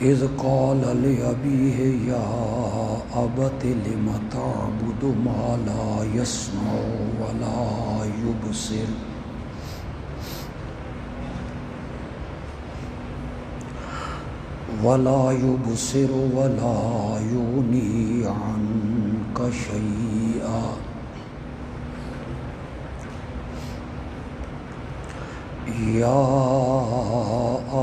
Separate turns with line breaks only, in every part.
اذ قال لأبيه يا أبت لم تعبد ما لا يسمع ولا يبصر ولا يغني عنك شيئا يا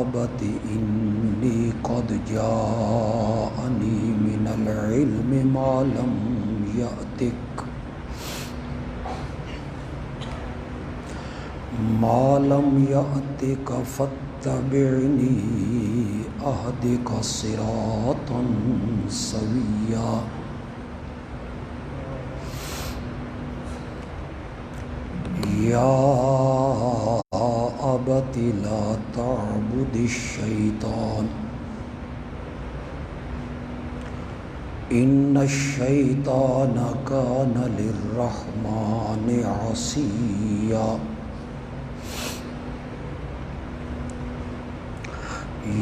أبت إني قد جاءني من العلم ما لم يأتك فاتبعني أهدك صراطا سويا يا أبت لا تعبد الشيطان إن الشيطان كان للرحمن عصيا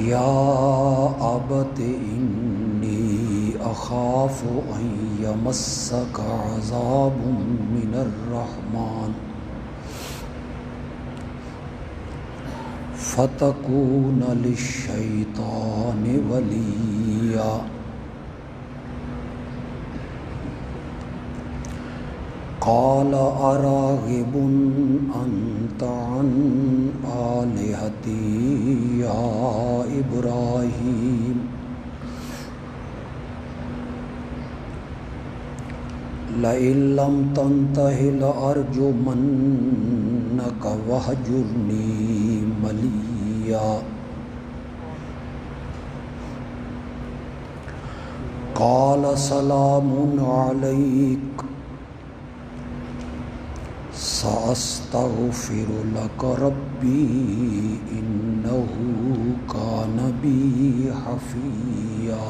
يا أبت إني أخاف أن يمسك عذاب من الرحمن فتكون للشيطان وليا قال أراغب أنت عن آلهتي يا إبراهيم لئن لم تنته لأرجمنك واهجرني مليا قال سلام عليك سأستغفر لك ربي إنه كان بي حفيا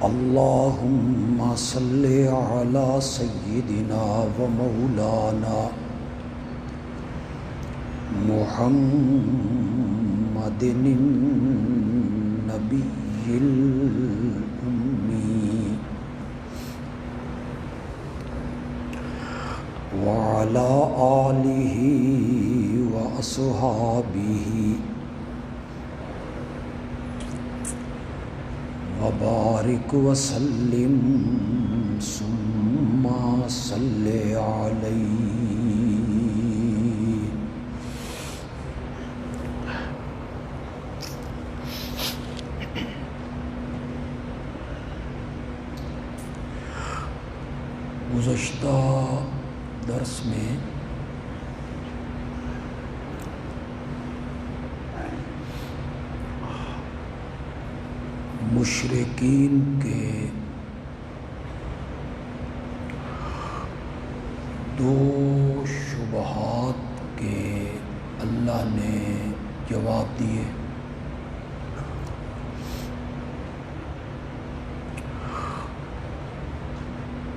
اللهم صل على سيدنا ومولانا محمد النبي الأمي وعلى آله وأصحابه وبارك وسلم ثم صل عليه. گزشتہ درس میں مشرکین کے دو شبہات کے اللہ نے جواب دیے.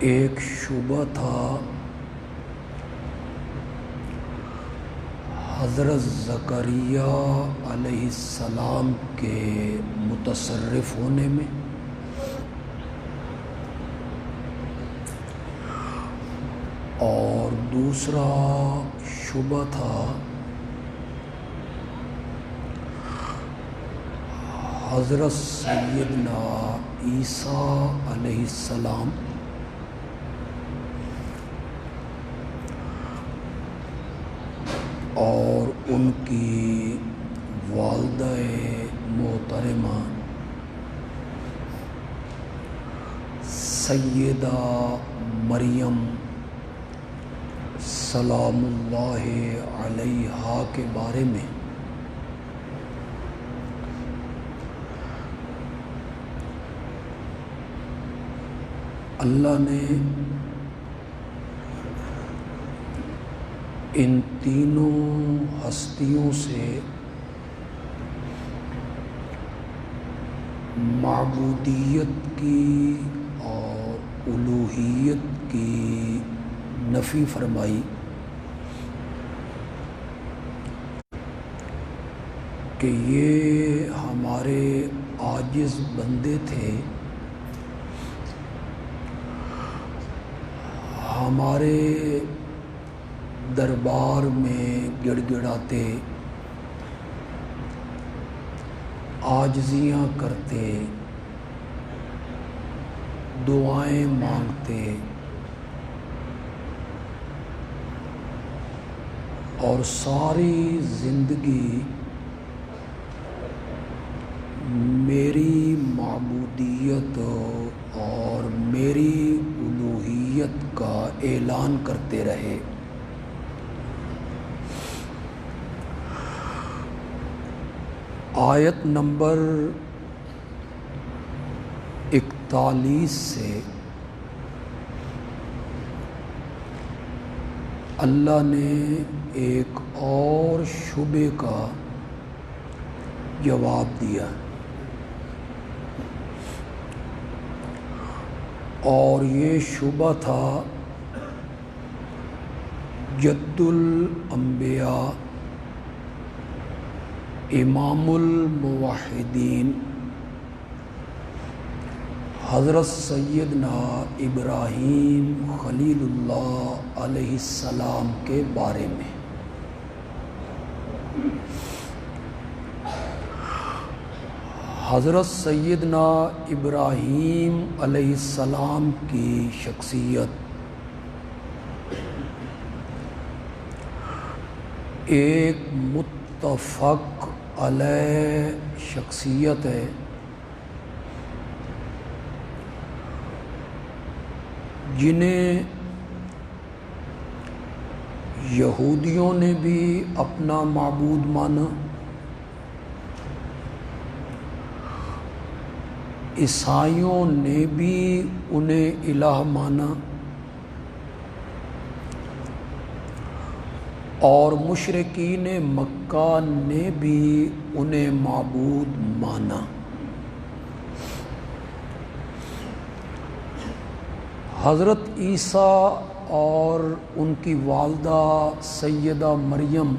ایک شبہ تھا حضرت زکریا علیہ السلام کے متصرف ہونے میں، اور دوسرا شبہ تھا حضرت سیدنا عیسیٰ علیہ السلام اور ان کی والدہ محترمہ سیدہ مریم سلام اللہ علیہا کے بارے میں. اللہ نے ان تینوں ہستیوں سے معبودیت کی اور الوہیت کی نفی فرمائی، کہ یہ ہمارے عاجز بندے تھے، ہمارے دربار میں گڑ گڑاتے، عاجزیاں کرتے، دعائیں مانگتے، اور ساری زندگی میری معبودیت اور میری الوہیت کا اعلان کرتے رہے۔ آیت نمبر 41 سے اللہ نے ایک اور شبے کا جواب دیا، اور یہ شبہ تھا جد الانبیاء امام الموحدین حضرت سیدنا ابراہیم خلیل اللہ علیہ السلام کے بارے میں۔ حضرت سیدنا ابراہیم علیہ السلام کی شخصیت ایک متفق علیہ شخصیت ہے، جنہیں یہودیوں نے بھی اپنا معبود مانا، عیسائیوں نے بھی انہیں الہ مانا، اور مشرکین مکہ نے بھی انہیں معبود مانا۔ حضرت عیسیٰ اور ان کی والدہ سیدہ مریم،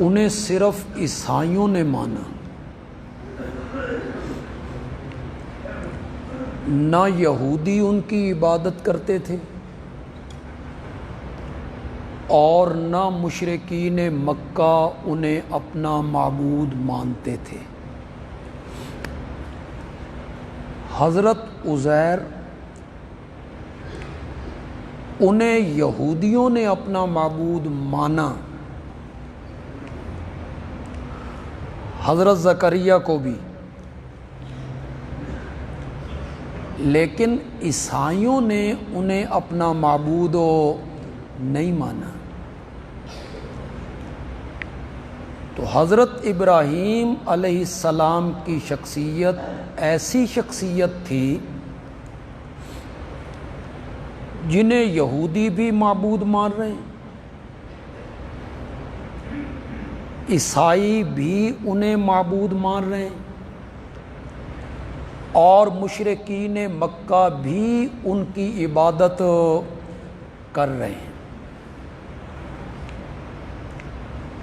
انہیں صرف عیسائیوں نے مانا، نہ یہودی ان کی عبادت کرتے تھے اور نہ مشرکین مکہ انہیں اپنا معبود مانتے تھے۔ حضرت عزیر، انہیں یہودیوں نے اپنا معبود مانا، حضرت زکریا کو بھی، لیکن عیسائیوں نے انہیں اپنا معبود نہیں مانا۔ تو حضرت ابراہیم علیہ السلام کی شخصیت ایسی شخصیت تھی جنہیں یہودی بھی معبود مان رہے ہیں، عیسائی بھی انہیں معبود مان رہے ہیں، اور مشرکین مکہ بھی ان کی عبادت کر رہے ہیں،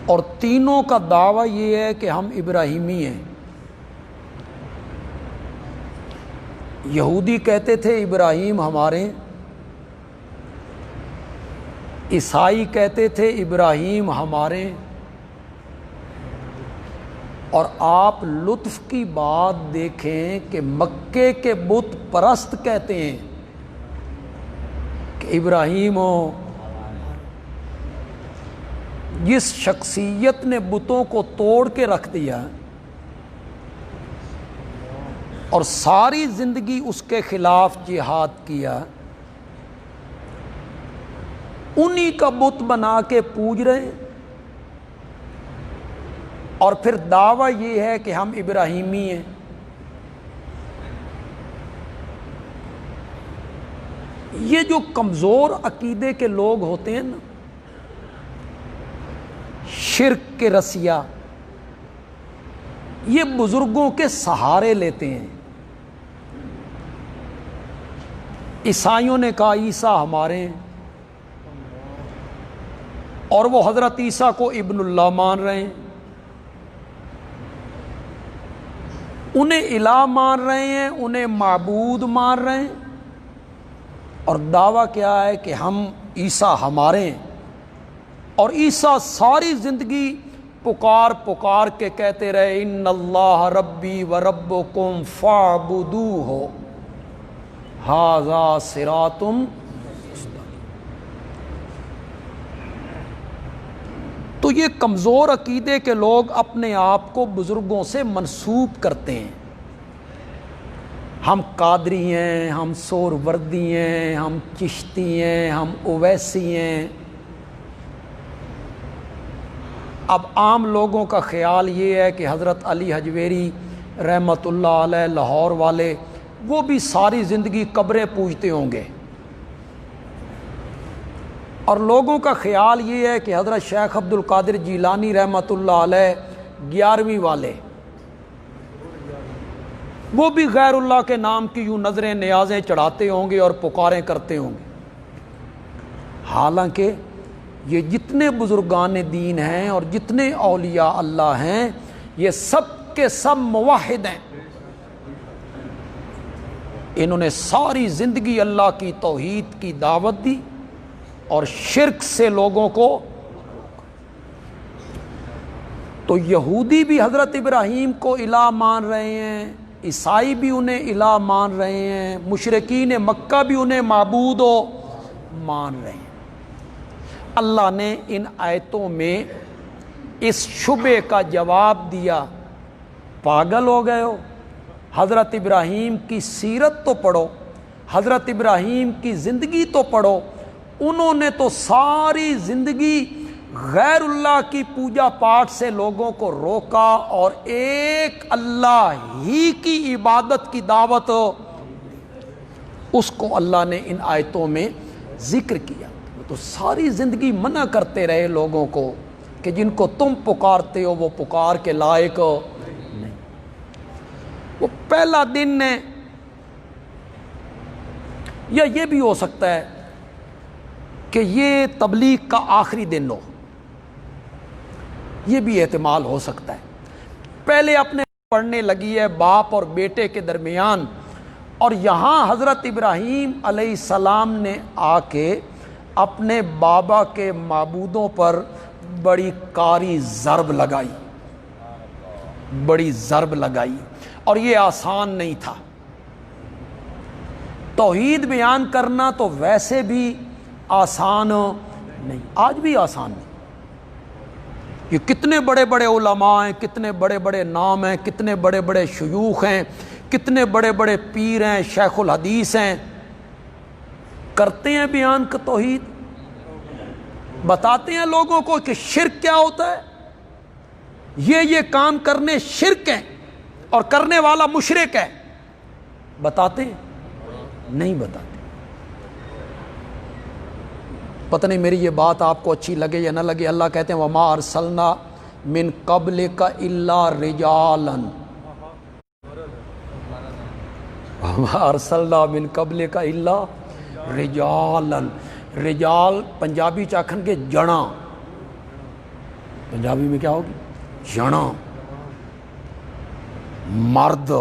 اور تینوں کا دعویٰ یہ ہے کہ ہم ابراہیمی ہیں۔ یہودی کہتے تھے ابراہیم ہمارے، عیسائی کہتے تھے ابراہیم ہمارے، اور آپ لطف کی بات دیکھیں کہ مکے کے بت پرست کہتے ہیں کہ ابراہیم ہو، جس شخصیت نے بتوں کو توڑ کے رکھ دیا اور ساری زندگی اس کے خلاف جہاد کیا، انہی کا بت بنا کے پوج رہے ہیں، اور پھر دعویٰ یہ ہے کہ ہم ابراہیمی ہیں۔ یہ جو کمزور عقیدے کے لوگ ہوتے ہیں نا، شرک کے رسیہ، یہ بزرگوں کے سہارے لیتے ہیں۔ عیسائیوں نے کہا عیسیٰ ہمارے ہیں، اور وہ حضرت عیسیٰ کو ابن اللہ مان رہے ہیں، انہیں الہ مان رہے ہیں، انہیں معبود مان رہے ہیں، اور دعویٰ کیا ہے کہ ہم عیسیٰ ہمارے ہیں۔ اور عیسیٰ ساری زندگی پکار پکار کے کہتے رہے ان اللہ ربی و ربکم فاعبدوہ ھذا صراط مستقیم۔ تو یہ کمزور عقیدے کے لوگ اپنے آپ کو بزرگوں سے منسوب کرتے ہیں، ہم قادری ہیں، ہم سہروردی ہیں، ہم چشتی ہیں، ہم اویسی ہیں۔ اب عام لوگوں کا خیال یہ ہے کہ حضرت علی حجویری رحمۃ اللہ علیہ لاہور والے، وہ بھی ساری زندگی قبریں پوجتے ہوں گے، اور لوگوں کا خیال یہ ہے کہ حضرت شیخ عبد القادر جیلانی رحمۃ اللہ علیہ 11ویں والے، وہ بھی غیر اللہ کے نام کی یوں نظریں نیازیں چڑھاتے ہوں گے اور پکاریں کرتے ہوں گے۔ حالانکہ یہ جتنے بزرگان دین ہیں اور جتنے اولیاء اللہ ہیں، یہ سب کے سب موحد ہیں، انہوں نے ساری زندگی اللہ کی توحید کی دعوت دی اور شرک سے لوگوں کو۔ تو یہودی بھی حضرت ابراہیم کو الہ مان رہے ہیں، عیسائی بھی انہیں الہ مان رہے ہیں، مشرکین مکہ بھی انہیں معبود مان رہے ہیں۔ اللہ نے ان آیتوں میں اس شبے کا جواب دیا، پاگل ہو گئے ہو؟ حضرت ابراہیم کی سیرت تو پڑھو، حضرت ابراہیم کی زندگی تو پڑھو، انہوں نے تو ساری زندگی غیر اللہ کی پوجا پاٹ سے لوگوں کو روکا اور ایک اللہ ہی کی عبادت کی دعوت، اس کو اللہ نے ان آیتوں میں ذکر کیا۔ تو ساری زندگی منع کرتے رہے لوگوں کو کہ جن کو تم پکارتے ہو وہ پکار کے لائق نہیں۔ وہ پہلا دن ہے، یا یہ بھی ہو سکتا ہے کہ یہ تبلیغ کا آخری دن ہو، یہ بھی احتمال ہو سکتا ہے۔ پہلے اپنے پڑھنے لگی ہے باپ اور بیٹے کے درمیان، اور یہاں حضرت ابراہیم علیہ السلام نے آ کے اپنے بابا کے معبودوں پر بڑی کاری ضرب لگائی، بڑی ضرب لگائی، اور یہ آسان نہیں تھا۔ توحید بیان کرنا تو ویسے بھی آسان نہیں، آج بھی آسان نہیں۔ یہ کتنے بڑے بڑے علماء ہیں، کتنے بڑے بڑے نام ہیں، کتنے بڑے بڑے شیوخ ہیں، کتنے بڑے بڑے پیر ہیں، شیخ الحدیث ہیں، کرتے ہیں بیان کا توحید، بتاتے ہیں لوگوں کو کہ شرک کیا ہوتا ہے، یہ کام کرنے شرک ہیں اور کرنے والا مشرک ہے، بتاتے ہیں؟ نہیں بتاتے۔ پتہ نہیں میری یہ بات آپ کو اچھی لگے یا نہ لگے، اللہ کہتے ہیں وَمَا أَرْسَلْنَا مِن قَبْلِكَ إِلَّا رِجَالًا، وَمَا أَرْسَلْنَا مِن قَبْلِكَ إِلَّا رِجَالًا۔ رجال پنجابی چاکھن کے جڑاں، پنجابی میں کیا ہوگی؟ جڑاں، مرد۔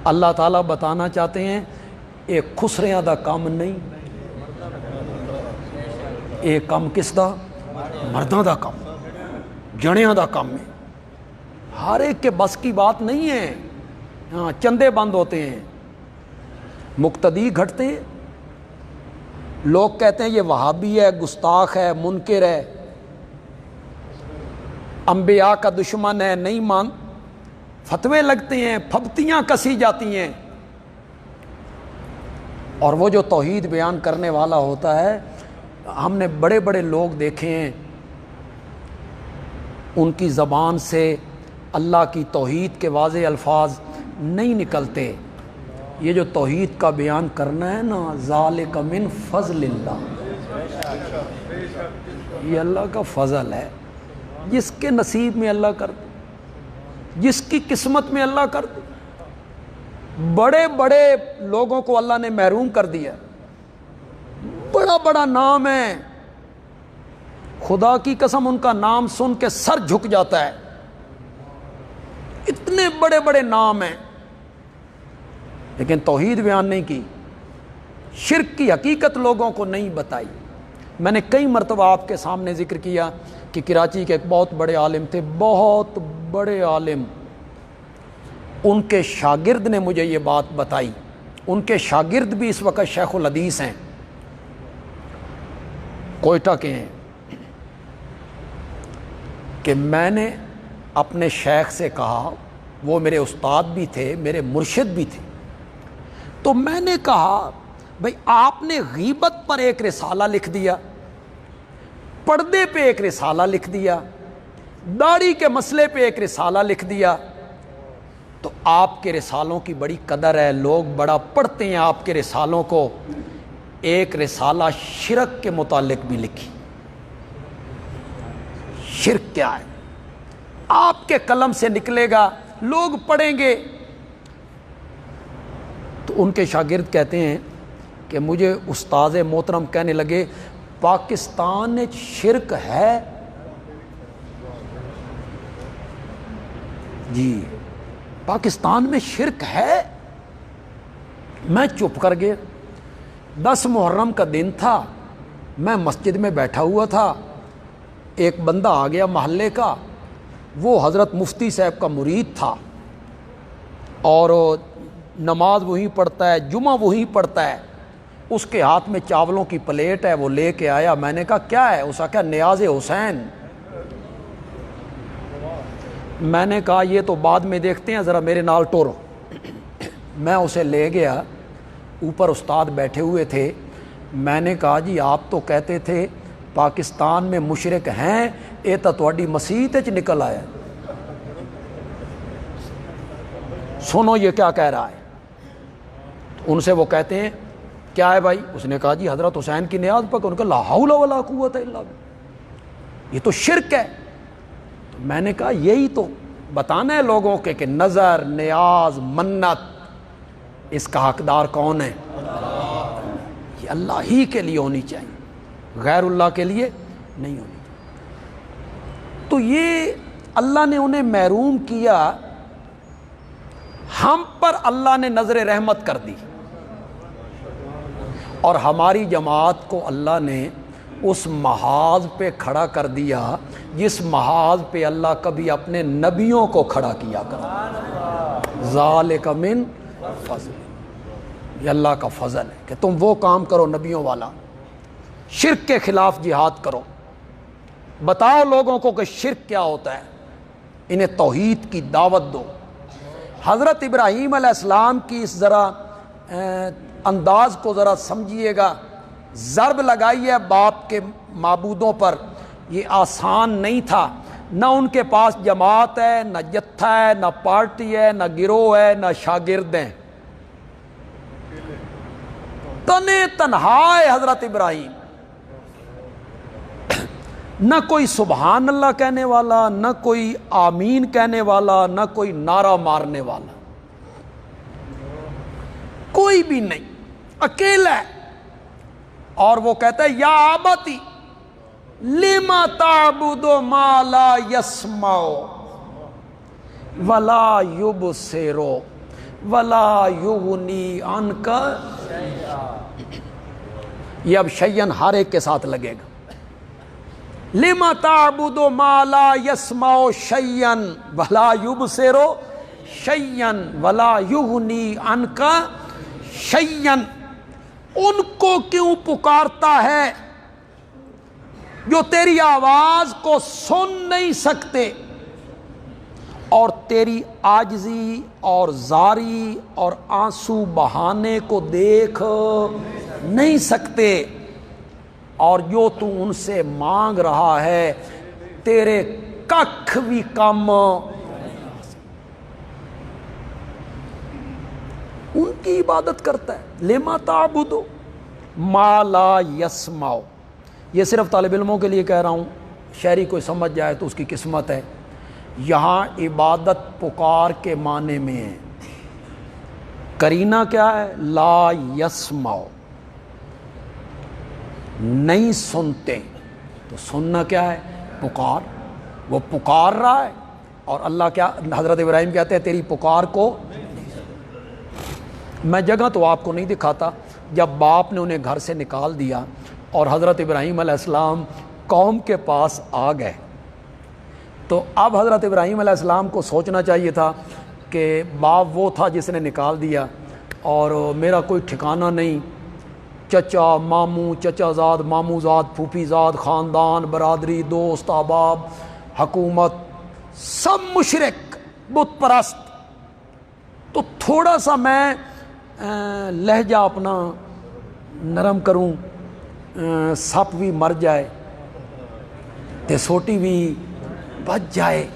اللہ تعالیٰ بتانا چاہتے ہیں ایک خسریاں دا کام نہیں، ایک کام کس دا؟ مرداں دا کام، جڑیاں دا کام ہے۔ ہر ایک کے بس کی بات نہیں ہے، ہاں چندے بند ہوتے ہیں، مقتدی گھٹتے ہیں، لوگ کہتے ہیں یہ وہابی ہے، گستاخ ہے، منکر ہے، انبیاء کا دشمن ہے، نہیں مان، فتوے لگتے ہیں، پھبتیاں کسی جاتی ہیں، اور وہ جو توحید بیان کرنے والا ہوتا ہے، ہم نے بڑے بڑے لوگ دیکھے ہیں، ان کی زبان سے اللہ کی توحید کے واضح الفاظ نہیں نکلتے۔ یہ جو توحید کا بیان کرنا ہے نا، ذالک من فضل اللہ، یہ اللہ کا فضل ہے، جس کے نصیب میں اللہ کر دے، جس کی قسمت میں اللہ کر دے۔ بڑے بڑے لوگوں کو اللہ نے محروم کر دیا، بڑا بڑا نام ہے، خدا کی قسم ان کا نام سن کے سر جھک جاتا ہے، اتنے بڑے بڑے نام ہیں، لیکن توحید بیان نہیں کی، شرک کی حقیقت لوگوں کو نہیں بتائی۔ میں نے کئی مرتبہ آپ کے سامنے ذکر کیا کہ کراچی کے ایک بہت بڑے عالم تھے، بہت بڑے عالم، ان کے شاگرد نے مجھے یہ بات بتائی، ان کے شاگرد بھی اس وقت شیخ الحدیث ہیں، کوئٹہ کے ہیں، کہ میں نے اپنے شیخ سے کہا، وہ میرے استاد بھی تھے، میرے مرشد بھی تھے، تو میں نے کہا بھئی آپ نے غیبت پر ایک رسالہ لکھ دیا، پردے پہ ایک رسالہ لکھ دیا، داڑھی کے مسئلے پہ ایک رسالہ لکھ دیا، تو آپ کے رسالوں کی بڑی قدر ہے، لوگ بڑا پڑھتے ہیں آپ کے رسالوں کو، ایک رسالہ شرک کے متعلق بھی لکھی۔ شرک کیا ہے؟ آپ کے قلم سے نکلے گا، لوگ پڑھیں گے۔ تو ان کے شاگرد کہتے ہیں کہ مجھے استاد محترم کہنے لگے پاکستان میں شرک ہے؟ جی پاکستان میں شرک ہے؟ میں چپ کر گیا۔ 10 محرم کا دن تھا، میں مسجد میں بیٹھا ہوا تھا، ایک بندہ آ گیا محلے کا، وہ حضرت مفتی صاحب کا مرید تھا اور نماز وہیں پڑھتا ہے، جمعہ وہیں پڑھتا ہے، اس کے ہاتھ میں چاولوں کی پلیٹ ہے، وہ لے کے آیا۔ میں نے کہا کیا ہے؟ اس کا کہا نیاز حسین۔ میں نے کہا یہ تو بعد میں دیکھتے ہیں، ذرا میرے نال ٹورو۔ میں اسے لے گیا، اوپر استاد بیٹھے ہوئے تھے، میں نے کہا جی آپ تو کہتے تھے پاکستان میں مشرک ہیں، یہ تو تہاڈی مسیت وچ نکل آیا، سنو یہ کیا کہہ رہا ہے۔ ان سے وہ کہتے ہیں کیا ہے بھائی؟ اس نے کہا جی حضرت حسین کی نیاز پک۔ ان کا لا حول ولا قوت الا باللہ، یہ تو شرک ہے۔ تو میں نے کہا یہی تو بتانا ہے لوگوں کے کہ نظر، نیاز، منت، اس کا حقدار کون ہے؟ یہ اللہ ہی کے لیے ہونی چاہیے، غیر اللہ کے لیے نہیں ہونی چاہیے۔ تو یہ اللہ نے انہیں محروم کیا، ہم پر اللہ نے نظر رحمت کر دی، اور ہماری جماعت کو اللہ نے اس محاذ پہ کھڑا کر دیا جس محاذ پہ اللہ کبھی اپنے نبیوں کو کھڑا کیا کرتا۔ ذالک من فضل، یہ اللہ کا فضل ہے کہ تم وہ کام کرو نبیوں والا، شرک کے خلاف جہاد کرو، بتاؤ لوگوں کو کہ شرک کیا ہوتا ہے، انہیں توحید کی دعوت دو۔ حضرت ابراہیم علیہ السلام کی اس ذرا انداز کو ذرا سمجھیے گا، ضرب لگائی ہے باپ کے معبودوں پر، یہ آسان نہیں تھا، نہ ان کے پاس جماعت ہے، نہ جتھا ہے، نہ پارٹی ہے، نہ گروہ ہے، نہ شاگرد ہیں، تنے تنہا ہے حضرت ابراہیم، نہ کوئی سبحان اللہ کہنے والا، نہ کوئی آمین کہنے والا، نہ کوئی نعرہ مارنے والا، کوئی بھی نہیں، اکیلا ہے۔ اور وہ کہتا ہے یا آباتی لما تعبد ما لا یسمع ولا یبصر ولا یغنی عنک، یہ اب شیئن ہر ایک کے ساتھ لگے گا۔ لما تعبد ما لا یسمع شیئن ولا یبصر شیئن ولا یغنی عنک شیئن، ان کو کیوں پکارتا ہے جو تیری آواز کو سن نہیں سکتے اور تیری عاجزی اور زاری اور آنسو بہانے کو دیکھ نہیں سکتے، اور جو تو ان سے مانگ رہا ہے تیرے ککھ بھی کم، ان کی عبادت کرتا ہے۔ لما تعبد ما لا یسمع، یہ صرف طالب علموں کے لیے کہہ رہا ہوں، شہری کوئی سمجھ جائے تو اس کی قسمت ہے۔ یہاں عبادت پکار کے معنی میں ہے، کرینہ کیا ہے؟ لا یسمع، نہیں سنتے، تو سننا کیا ہے؟ پکار. وہ پکار رہا ہے اور اللہ کیا، حضرت ابراہیم کہتے ہیں تیری پکار کو. میں جگہ تو آپ کو نہیں دکھاتا. جب باپ نے انہیں گھر سے نکال دیا اور حضرت ابراہیم علیہ السلام قوم کے پاس آ گئے، تو اب حضرت ابراہیم علیہ السلام کو سوچنا چاہیے تھا کہ باپ وہ تھا جس نے نکال دیا اور میرا کوئی ٹھکانہ نہیں، چچا ماموں، چچا زاد، ماموں زاد، پھوپھی زاد، خاندان، برادری، دوست، احباب، حکومت، سب مشرک، بت پرست. تو تھوڑا سا میں لہجہ اپنا نرم کروں، سپ بھی مر جائے تے سوٹی بھی بچ جائے.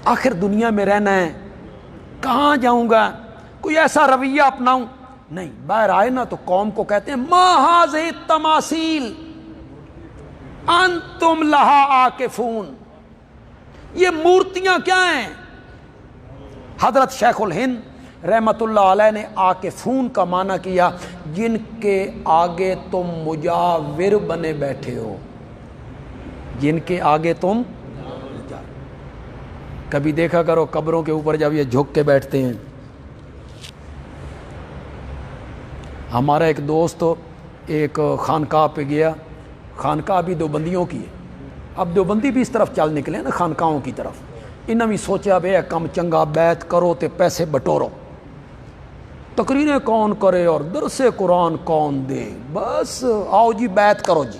آخر دنیا میں رہنا ہے، کہاں جاؤں گا، کوئی ایسا رویہ اپناؤں؟ نہیں. باہر آئے نا تو قوم کو کہتے ہیں ما ھذہ التماثیل انتم لہا عاکفون. یہ مورتیاں کیا ہیں؟ حضرت شیخ الہند رحمت اللہ علیہ نے عاکفون کا معنی کیا جن کے آگے تم مجاور بنے بیٹھے ہو. جن کے آگے تم، کبھی دیکھا کرو قبروں کے اوپر جب یہ جھک کے بیٹھتے ہیں. ہمارا ایک دوست ایک خانقاہ پہ گیا، خانقاہ بھی دیوبندیوں کی ہے. اب دیوبندی بھی اس طرف چل نکلے نا خانقاہوں کی طرف. انہوں نے سوچا بے کم چنگا بیعت کرو تے پیسے بٹورو، تقریریں کون کرے اور درس قرآن کون دے، بس آؤ جی بیعت کرو جی.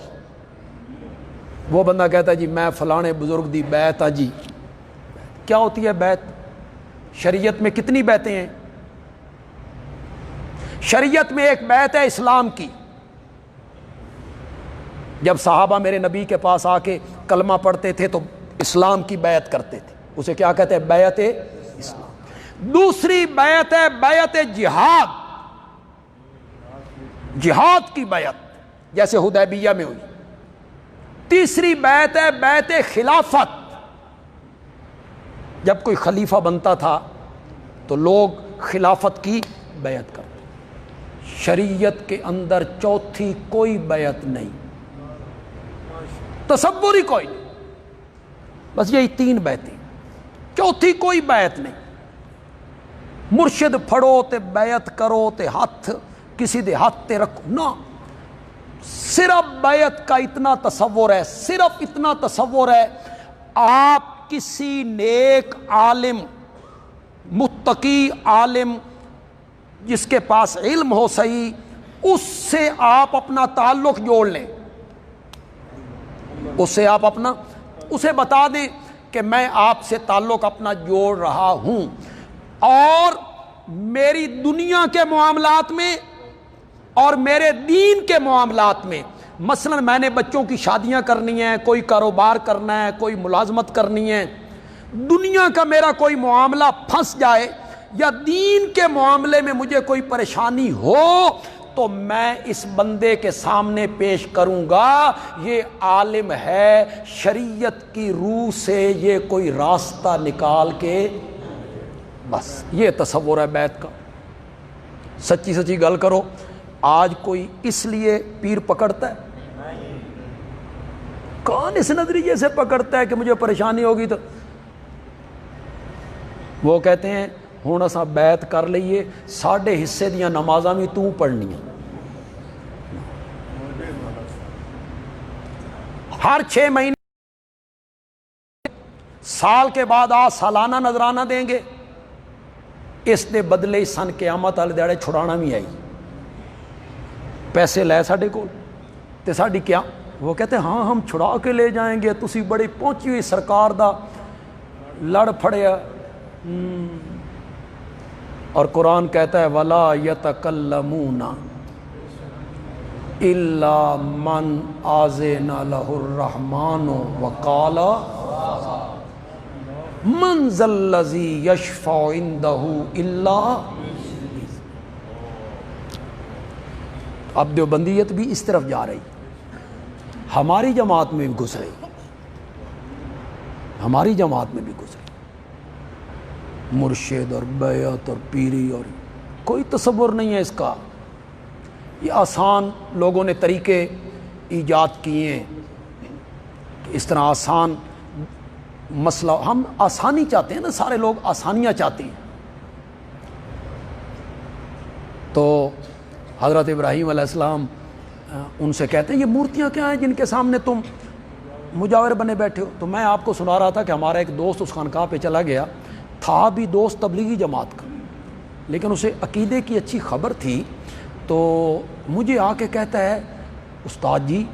وہ بندہ کہتا ہے جی میں فلانے بزرگ دی بیعت آ جی. کیا ہوتی ہے بیعت؟ شریعت میں کتنی بیعتیں ہیں؟ شریعت میں ایک بیعت ہے اسلام کی. جب صحابہ میرے نبی کے پاس آ کے کلمہ پڑھتے تھے تو اسلام کی بیعت کرتے تھے، اسے کیا کہتے ہیں؟ بیعت اسلام. دوسری بیعت ہے بیعت جہاد، جہاد کی بیعت جیسے حدیبیہ میں ہوئی. تیسری بیعت ہے بیعت خلافت. جب کوئی خلیفہ بنتا تھا تو لوگ خلافت کی بیعت کرتے. شریعت کے اندر چوتھی کوئی بیعت نہیں، تصور ہی کوئی نہیں. بس یہی تین بیعتیں، چوتھی کوئی بیعت نہیں. مرشد پھڑو تے بیعت کرو تے ہاتھ کسی دے ہاتھ تے رکھو نا. صرف بیعت کا اتنا تصور ہے، صرف اتنا تصور ہے، آپ کسی نیک عالم، متقی عالم جس کے پاس علم ہو صحیح، اس سے آپ اپنا تعلق جوڑ لیں. اس سے آپ اپنا، اسے بتا دیں کہ میں آپ سے تعلق اپنا جوڑ رہا ہوں، اور میری دنیا کے معاملات میں اور میرے دین کے معاملات میں، مثلا میں نے بچوں کی شادیاں کرنی ہیں، کوئی کاروبار کرنا ہے، کوئی ملازمت کرنی ہے، دنیا کا میرا کوئی معاملہ پھنس جائے یا دین کے معاملے میں مجھے کوئی پریشانی ہو تو میں اس بندے کے سامنے پیش کروں گا یہ عالم ہے، شریعت کی روح سے یہ کوئی راستہ نکال کے. بس یہ تصور ہے بیعت کا. سچی سچی گل کرو، آج کوئی اس لیے پیر پکڑتا ہے؟ کون اس نظریے سے پکڑتا ہے کہ مجھے پریشانی ہوگی تو وہ کہتے ہیں ہوں اساں بیعت کر لئیے، ساڈے حصے دیاں نمازاں بھی تو پڑھنی ہیں. ہر 6 مہینے سال کے بعد آ سالانہ نذرانہ دیں گے، اس دے بدلے سن قیامت والے دیہڑے چھڑانا بھی آئی. پیسے لے ساڈے کول تے ساڈی کیا؟ وہ کہتے ہیں ہاں ہم چھڑا کے لے جائیں گے، تسی بڑی پہنچی ہوئی سرکار دا لڑ پھڑیا. اور قرآن کہتا ہے وَلَا يَتَكَلَّمُونَ إِلَّا مَنْ آذِنَ لَهُ الرَّحْمَنُ وَقَالَ مَنْ ذَا الَّذِي يَشْفَعُ عِنْدَهُ إِلَّا. اب دیوبندیت بھی اس طرف جا رہی، ہماری جماعت میں بھی گھس رہی، ہماری جماعت میں بھی گھس رہی. مرشد اور بیعت اور پیری اور کوئی تصور نہیں ہے اس کا. یہ آسان لوگوں نے طریقے ایجاد کیے ہیں. اس طرح آسان مسئلہ، ہم آسانی چاہتے ہیں نا، سارے لوگ آسانیاں چاہتے ہیں. تو حضرت ابراہیم علیہ السلام ان سے کہتے ہیں یہ مورتیاں کیا ہیں جن کے سامنے تم مجاور بنے بیٹھے ہو؟ تو میں آپ کو سنا رہا تھا کہ ہمارا ایک دوست اس خانقاہ پہ چلا گیا تھا، بھی دوست تبلیغی جماعت کا، لیکن اسے عقیدے کی اچھی خبر تھی. تو مجھے آ کے کہتا ہے استاد جی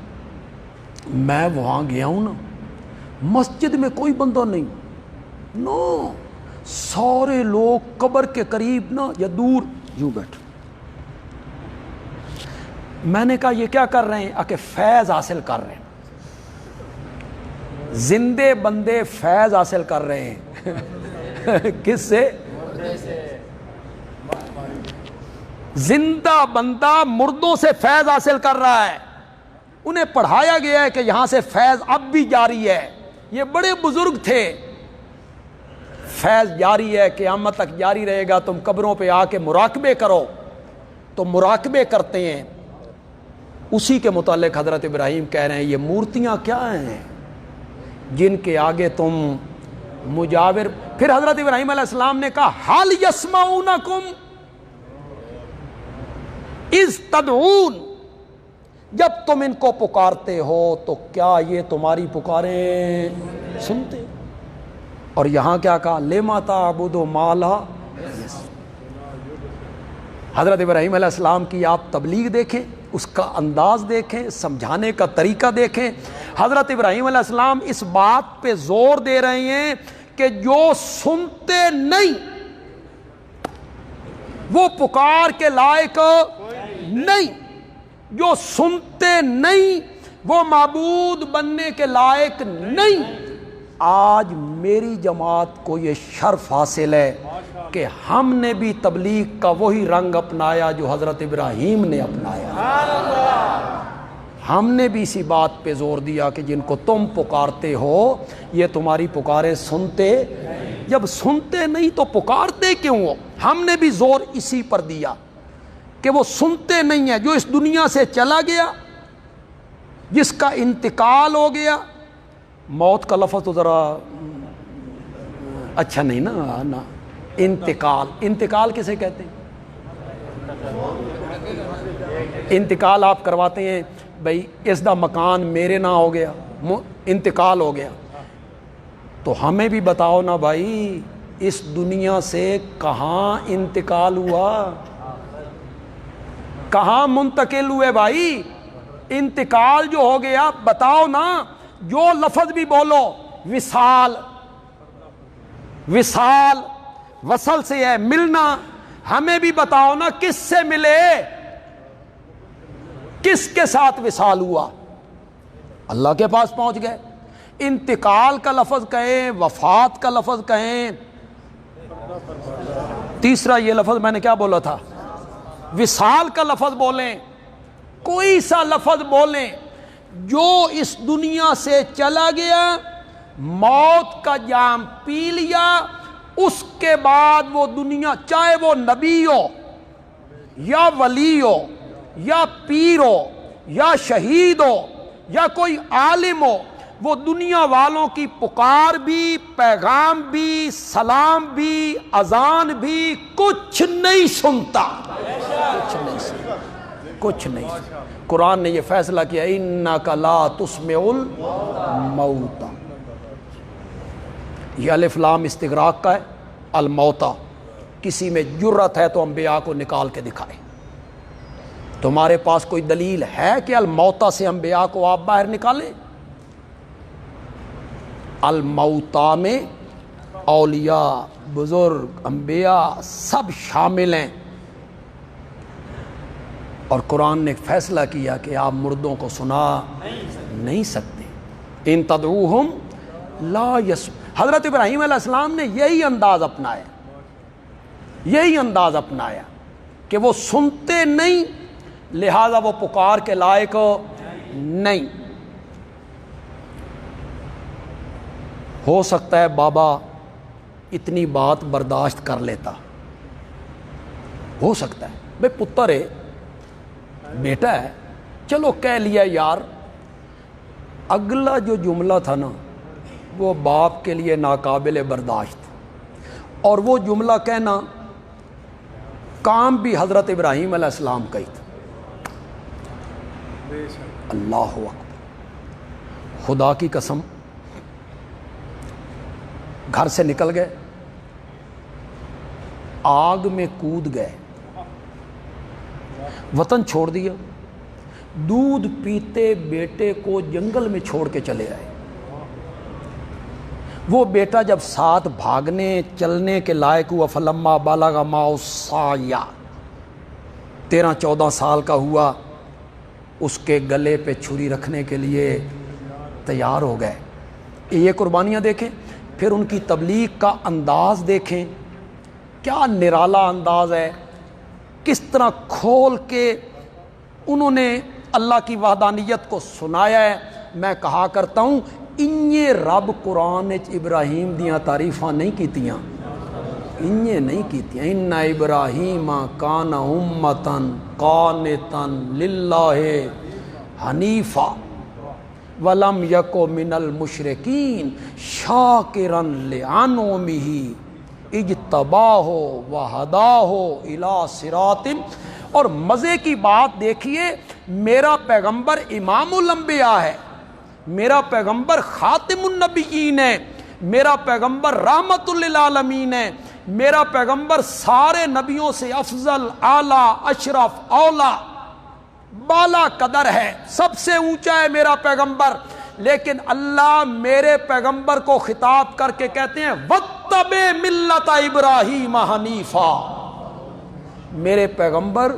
میں وہاں گیا ہوں نا، مسجد میں کوئی بندہ نہیں، نو سارے لوگ قبر کے قریب نا یا دور یوں بیٹھے. میں نے کہا یہ کیا کر رہے ہیں؟ کہ فیض حاصل کر رہے ہیں، زندے بندے فیض حاصل کر رہے ہیں. کس سے؟ زندہ بندہ مردوں سے فیض حاصل کر رہا ہے. انہیں پڑھایا گیا ہے کہ یہاں سے فیض اب بھی جاری ہے. یہ بڑے بزرگ تھے، فیض جاری ہے، قیامت تک جاری رہے گا. تم قبروں پہ آ کے مراقبے کرو. تو مراقبے کرتے ہیں. اسی کے متعلق حضرت ابراہیم کہہ رہے ہیں یہ مورتیاں کیا ہیں جن کے آگے تم مجاور. پھر حضرت ابراہیم علیہ السلام نے کہا حل یسمعونکم اذ تدعون، جب تم ان کو پکارتے ہو تو کیا یہ تمہاری پکاریں سنتے؟ اور یہاں کیا کہا لما تعبد ما لا یسمع. حضرت ابراہیم علیہ السلام کی آپ تبلیغ دیکھیں، اس کا انداز دیکھیں، سمجھانے کا طریقہ دیکھیں. حضرت ابراہیم علیہ السلام اس بات پہ زور دے رہے ہیں کہ جو سنتے نہیں وہ پکار کے لائق نہیں، جو سنتے نہیں وہ معبود بننے کے لائق نہیں. آج میری جماعت کو یہ شرف حاصل ہے کہ ہم نے بھی تبلیغ کا وہی رنگ اپنایا جو حضرت ابراہیم نے اپنایا. ہم نے بھی اسی بات پہ زور دیا کہ جن کو تم پکارتے ہو یہ تمہاری پکاریں سنتے. جب سنتے نہیں تو پکارتے کیوں ہو؟ ہم نے بھی زور اسی پر دیا کہ وہ سنتے نہیں ہیں. جو اس دنیا سے چلا گیا، جس کا انتقال ہو گیا. موت کا لفظ تو ذرا اچھا نہیں نا. انتقال، انتقال کسے کہتے ہیں؟ انتقال آپ کرواتے ہیں بھائی اس دا مکان میرے نہ ہو گیا، انتقال ہو گیا. تو ہمیں بھی بتاؤ نا بھائی اس دنیا سے کہاں انتقال ہوا، کہاں منتقل ہوئے بھائی؟ انتقال جو ہو گیا بتاؤ نا. جو لفظ بھی بولو، وصال، وصال وصل سے ہے ملنا. ہمیں بھی بتاؤ نا کس سے ملے، کس کے ساتھ وصال ہوا؟ اللہ کے پاس پہنچ گئے. انتقال کا لفظ کہیں، وفات کا لفظ کہیں، تیسرا یہ لفظ میں نے کیا بولا تھا، وصال کا لفظ بولیں، کوئی سا لفظ بولیں. جو اس دنیا سے چلا گیا، موت کا جام پی لیا، اس کے بعد وہ دنیا، چاہے وہ نبی ہو یا ولی ہو یا پیر ہو یا شہید ہو یا کوئی عالم ہو، وہ دنیا والوں کی پکار بھی، پیغام بھی، سلام بھی، اذان بھی کچھ نہیں سنتا. کچھ نہیں سنتا، کچھ نہیں سنتا. قرآن نے یہ فیصلہ کیا اِنَّكَ لَا تُسْمِعُ الْمَوْتَى. یہ الف لام استغراق کا ہے. الموتا، کسی میں جرت ہے تو انبیاء کو نکال کے دکھائے. تمہارے پاس کوئی دلیل ہے کہ الموتا سے انبیاء کو آپ باہر نکالیں؟ الموتا میں اولیاء، بزرگ، انبیاء سب شامل ہیں. اور قرآن نے فیصلہ کیا کہ آپ مردوں کو سنا نہیں سکتے. ان تدعوہم لا یسمعون. حضرت ابراہیم علیہ السلام نے یہی انداز اپنایا، یہی انداز اپنایا کہ وہ سنتے نہیں، لہذا وہ پکار کے لائق نہیں. ہو سکتا ہے بابا اتنی بات برداشت کر لیتا، ہو سکتا ہے بھائی پتر ہے، بیٹا ہے، چلو کہہ لیا یار. اگلا جو جملہ تھا نا وہ باپ کے لیے ناقابل برداشت، اور وہ جملہ کہنا کام بھی حضرت ابراہیم علیہ السلام کا ہی تھا۔ اللہ اکبر، خدا کی قسم، گھر سے نکل گئے، آگ میں کود گئے، وطن چھوڑ دیا، دودھ پیتے بیٹے کو جنگل میں چھوڑ کے چلے آئے۔ وہ بیٹا جب ساتھ بھاگنے چلنے کے لائق ہوا، فلما بالغ معه السعی، 13-14 سال کا ہوا، اس کے گلے پہ چھری رکھنے کے لیے تیار ہو گئے۔ یہ قربانیاں دیکھیں، پھر ان کی تبلیغ کا انداز دیکھیں، کیا نرالا انداز ہے، کس طرح کھول کے انہوں نے اللہ کی وحدانیت کو سنایا ہے۔ میں کہا کرتا ہوں انہیں رب قرآن ابراہیم دیاں تعریفاں نہیں کیتیاں، انہیں نہیں کیتیاں۔ ان ابراہیم کان امتن قانتن للہ حنیفا ولم یک من المشرکین شاکرا لانعمہ اجتباہ وہداہ الی صراط۔ اور مزے کی بات دیکھیے، میرا پیغمبر امام الانبیاء ہے، میرا پیغمبر خاتم النبیین ہے، میرا پیغمبر رحمت للعالمین ہے، میرا پیغمبر سارے نبیوں سے افضل، اعلیٰ، اشرف، اولا، بالا قدر ہے، سب سے اونچا ہے میرا پیغمبر۔ لیکن اللہ میرے پیغمبر کو خطاب کر کے کہتے ہیں وَاتَّبِعْ مِلَّتَ إِبْرَاهِيمَ حَنِيفًا۔ میرے پیغمبر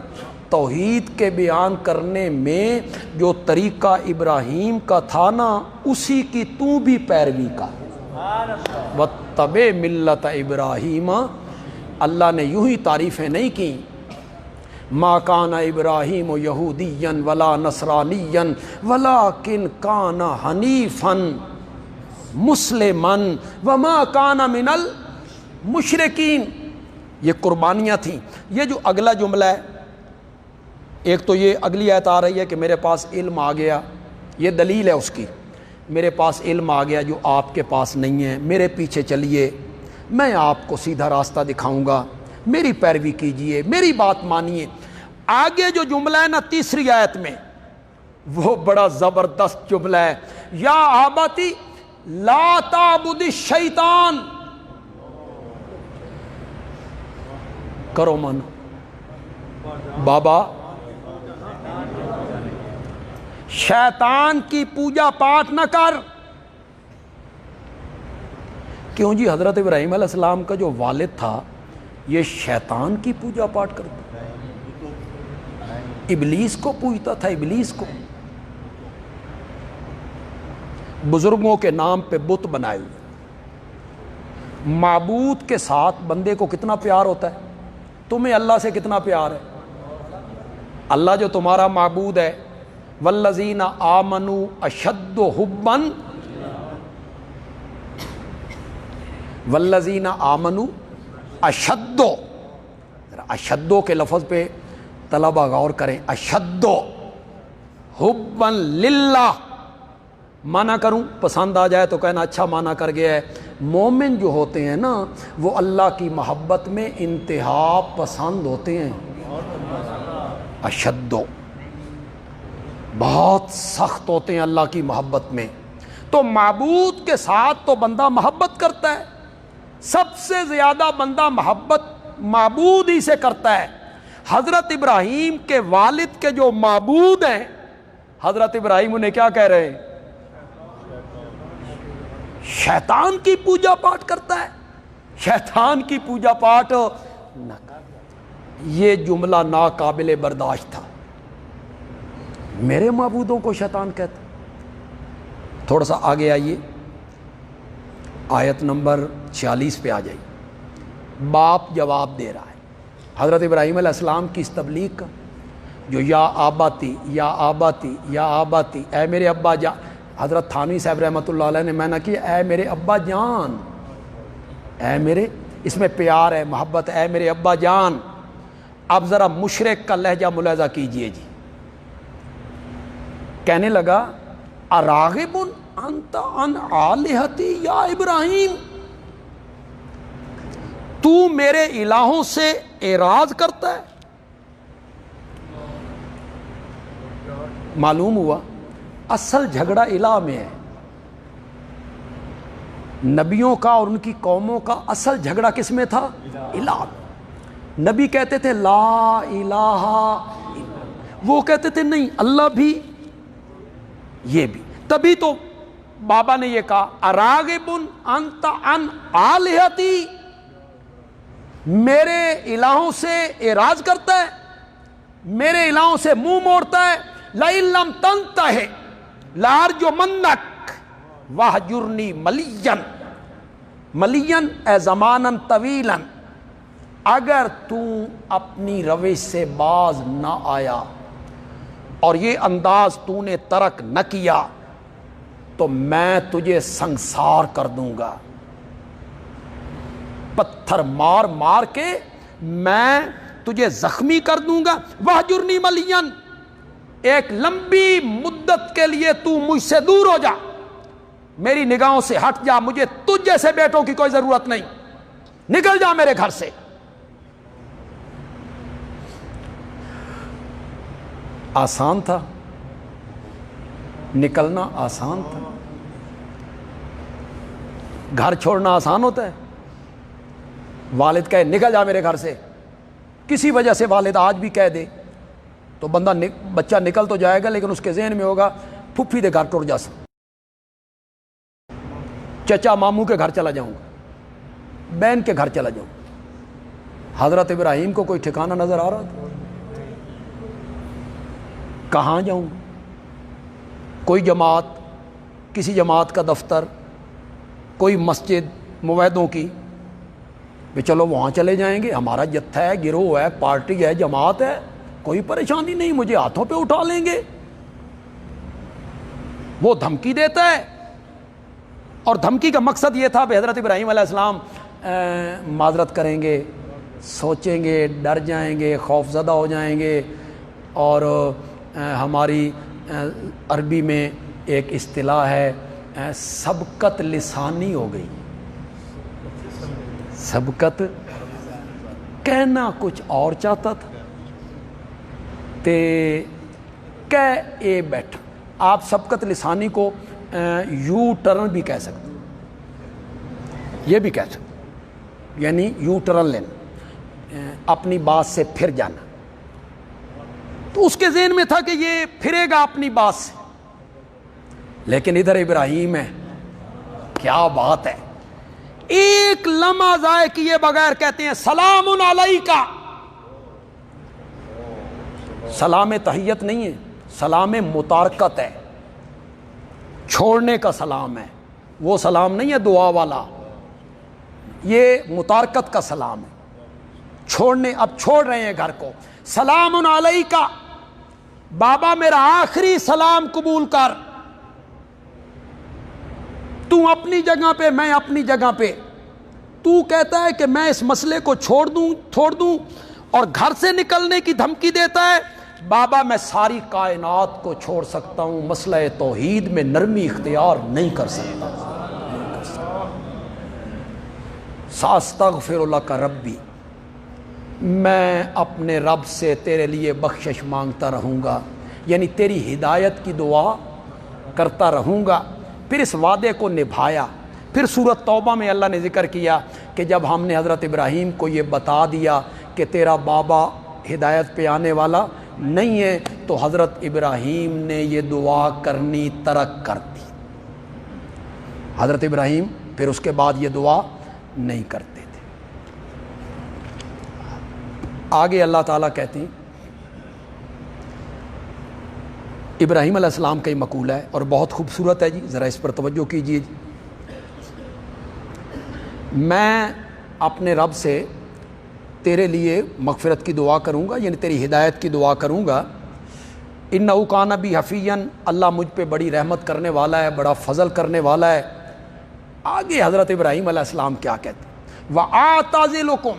توحید کے بیان کرنے میں جو طریقہ ابراہیم کا تھا نا، اسی کی تو بھی پیروی کا۔ وَاتَّبِعْ مِلَّتَ إِبْرَاهِيمَ، اللہ نے یوں ہی تعریفیں نہیں کی، ما کان ابراہیم یہودیا ولا نصرانیا ولکن کان حنیفا مسلما وما کان من المشرکین۔ یہ قربانیاں تھیں۔ یہ جو اگلا جملہ ہے، ایک تو یہ اگلی آیت آ رہی ہے کہ میرے پاس علم آ گیا، یہ دلیل ہے اس کی، میرے پاس علم آ گیا جو آپ کے پاس نہیں ہے، میرے پیچھے چلیے، میں آپ کو سیدھا راستہ دکھاؤں گا، میری پیروی کیجئے، میری بات مانیے۔ آگے جو جملہ ہے نا تیسری آیت میں، وہ بڑا زبردست جملہ ہے، یا آباتی لا تعبد الشیطان، کرو من بابا شیطان کی پوجا پاٹ نہ کر۔ کیوں جی؟ حضرت ابراہیم علیہ السلام کا جو والد تھا یہ شیطان کی پوجا پاٹ کرتا، ابلیس کو پوجتا تھا، ابلیس کو، بزرگوں کے نام پہ بت بنائے ہوئے۔ معبود کے ساتھ بندے کو کتنا پیار ہوتا ہے؟ تمہیں اللہ سے کتنا پیار ہے؟ اللہ جو تمہارا معبود ہے، والذین آمنوا اشد حبا، والذین آمنوا اشدو، اشدو کے لفظ پہ طلبہ غور کریں، اشدو حبا للہ، مانا کروں پسند آ جائے تو کہنا اچھا مانا کر گیا ہے۔ مومن جو ہوتے ہیں نا وہ اللہ کی محبت میں انتہا پسند ہوتے ہیں، اشدو، بہت سخت ہوتے ہیں اللہ کی محبت میں۔ تو معبود کے ساتھ تو بندہ محبت کرتا ہے، سب سے زیادہ بندہ محبت معبود ہی سے کرتا ہے۔ حضرت ابراہیم کے والد کے جو معبود ہیں، حضرت ابراہیم انہیں کیا کہہ رہے ہیں؟ شیطان کی پوجا پاٹ کرتا ہے، شیطان کی پوجا پاٹ نہ کر۔ یہ جملہ ناقابل برداشت تھا، میرے معبودوں کو شیطان کہتا۔ تھوڑا سا آگے آئیے، آیت نمبر 46 پہ آ جائیے۔ باپ جواب دے رہا ہے حضرت ابراہیم علیہ السلام کی اس تبلیغ کا، جو یا آباتی یا آباتی یا آباتی، اے میرے ابا جان۔ حضرت تھانوی صاحب رحمۃ اللہ علیہ نے میں نے کیا، اے میرے ابا جان، اے میرے، اس میں پیار ہے، محبت، اے میرے ابا جان۔ اب ذرا مشرک کا لہجہ ملاحظہ کیجئے جی، کہنے لگا اراغب انت عن آلہتی یا ابراہیم، تو میرے الہوں سے اعراض کرتا ہے؟ معلوم ہوا اصل جھگڑا الہ میں ہے، نبیوں کا اور ان کی قوموں کا اصل جھگڑا کس میں تھا؟ الہ۔ نبی کہتے تھے لا الہ، وہ کہتے تھے نہیں اللہ بھی یہ بھی۔ تبھی تو بابا نے یہ کہا اراغب انت عن آلہتی، میرے الہوں سے اعراض کرتا ہے، میرے الہوں سے منہ موڑتا ہے۔ لئن لم تنتہ لارجمنک واہجرنی ملین، ملین اے زمانا طویلا، اگر تو اپنی روش سے باز نہ آیا اور یہ انداز تو نے ترک نہ کیا تو میں تجھے سنسار کر دوں گا، پتھر مار مار کے میں تجھے زخمی کر دوں گا۔ واہجرنی ملین، ایک لمبی مدت کے لیے تو مجھ سے دور ہو جا، میری نگاہوں سے ہٹ جا، مجھے تجھ جیسے بیٹوں کی کوئی ضرورت نہیں، نکل جا میرے گھر سے۔ آسان تھا نکلنا، آسان تھا، گھر چھوڑنا آسان ہوتا ہے؟ والد کہے نکل جا میرے گھر سے، کسی وجہ سے والد آج بھی کہہ دے تو بچہ نکل تو جائے گا، لیکن اس کے ذہن میں ہوگا پھپھی دے گھر ٹر جا سا، چچا ماموں کے گھر چلا جاؤں گا، بہن کے گھر چلا جاؤں۔ حضرت ابراہیم کو کوئی ٹھکانہ نظر آ رہا تھا؟ کہاں جاؤں؟ کوئی جماعت، کسی جماعت کا دفتر، کوئی مسجد موعدوں کی، بھی چلو وہاں چلے جائیں گے، ہمارا جتھا ہے، گروہ ہے، پارٹی ہے، جماعت ہے، کوئی پریشانی نہیں، مجھے ہاتھوں پہ اٹھا لیں گے۔ وہ دھمکی دیتا ہے، اور دھمکی کا مقصد یہ تھا کہ حضرت ابراہیم علیہ السلام معذرت کریں گے، سوچیں گے، ڈر جائیں گے، خوف زدہ ہو جائیں گے، اور ہماری عربی میں ایک اصطلاح ہے سبقت لسانی ہو گئی۔ سبقت، کہنا کچھ اور چاہتا تھا تے کہہ اے بیٹھا۔ آپ سبقت لسانی کو یو ٹرن بھی کہہ سکتے، یہ بھی کہہ سکتے، یعنی یو ٹرن لینا، اپنی بات سے پھر جانا۔ تو اس کے ذہن میں تھا کہ یہ پھرے گا اپنی بات سے، لیکن ادھر ابراہیم ہے، کیا بات ہے، ایک لمحہ ضائع کیے بغیر کہتے ہیں سلام علیکہ۔ سلام تحیت نہیں ہے، سلام متارکت ہے، چھوڑنے کا سلام ہے، وہ سلام نہیں ہے دعا والا، یہ متارکت کا سلام ہے، چھوڑنے، اب چھوڑ رہے ہیں گھر کو۔ سلام علیکہ، بابا میرا آخری سلام قبول کر، تو اپنی جگہ پہ، میں اپنی جگہ پہ۔ تو کہتا ہے کہ میں اس مسئلے کو چھوڑ دوں اور گھر سے نکلنے کی دھمکی دیتا ہے، بابا میں ساری کائنات کو چھوڑ سکتا ہوں، مسئلہ توحید میں نرمی اختیار نہیں کر سکتا۔ ساستغفر لک ربی، میں اپنے رب سے تیرے لیے بخشش مانگتا رہوں گا، یعنی تیری ہدایت کی دعا کرتا رہوں گا۔ پھر اس وعدے کو نبھایا۔ پھر سورۃ توبہ میں اللہ نے ذکر کیا کہ جب ہم نے حضرت ابراہیم کو یہ بتا دیا کہ تیرا بابا ہدایت پہ آنے والا نہیں ہے، تو حضرت ابراہیم نے یہ دعا کرنی ترک کر دی۔ حضرت ابراہیم پھر اس کے بعد یہ دعا نہیں کرتے تھے۔ آگے اللہ تعالیٰ کہتے ہیں، ابراہیم علیہ السلام کا یہ مقولہ ہے اور بہت خوبصورت ہے جی، ذرا اس پر توجہ کیجیے۔ میں اپنے رب سے تیرے لیے مغفرت کی دعا کروں گا، یعنی تیری ہدایت کی دعا کروں گا۔ انہ کان بی حفیًّا، اللہ مجھ پہ بڑی رحمت کرنے والا ہے، بڑا فضل کرنے والا ہے۔ آگے حضرت ابراہیم علیہ السلام کیا کہتے ہیں، وَآتَزِلُکُمْ